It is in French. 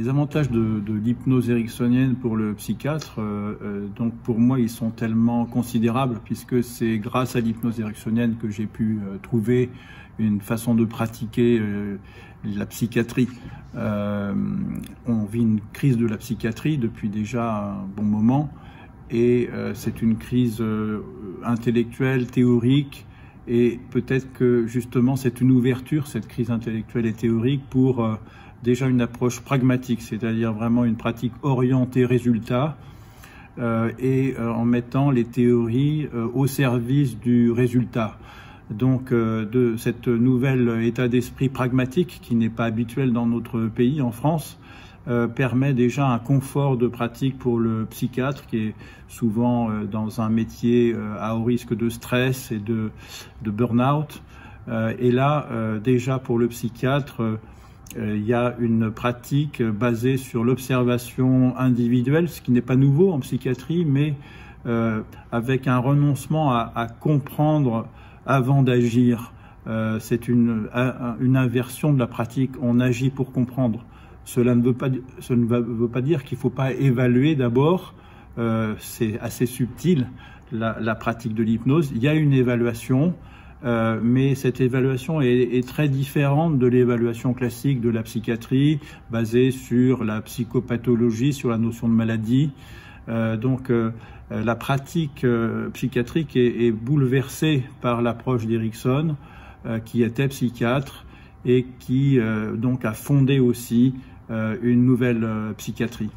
Les avantages de l'hypnose ericksonienne pour le psychiatre, donc pour moi, ils sont tellement considérables puisque c'est grâce à l'hypnose ericksonienne que j'ai pu trouver une façon de pratiquer la psychiatrie. On vit une crise de la psychiatrie depuis déjà un bon moment et c'est une crise intellectuelle, théorique, et peut-être que justement c'est une ouverture, cette crise intellectuelle et théorique, pour déjà une approche pragmatique, c'est-à-dire vraiment une pratique orientée résultat, en mettant les théories au service du résultat. Donc de cette nouvel état d'esprit pragmatique qui n'est pas habituel dans notre pays, en France, permet déjà un confort de pratique pour le psychiatre qui est souvent dans un métier à haut risque de stress et de burn-out. Et là, déjà pour le psychiatre, il y a une pratique basée sur l'observation individuelle, ce qui n'est pas nouveau en psychiatrie, mais avec un renoncement à comprendre avant d'agir. C'est une inversion de la pratique. On agit pour comprendre. Cela ne veut pas dire qu'il ne faut pas évaluer d'abord. C'est assez subtil, la pratique de l'hypnose. Il y a une évaluation, mais cette évaluation est très différente de l'évaluation classique de la psychiatrie, basée sur la psychopathologie, sur la notion de maladie. Donc la pratique psychiatrique est bouleversée par l'approche d'Erickson, qui était psychiatre et qui donc a fondé aussi une nouvelle psychiatrie.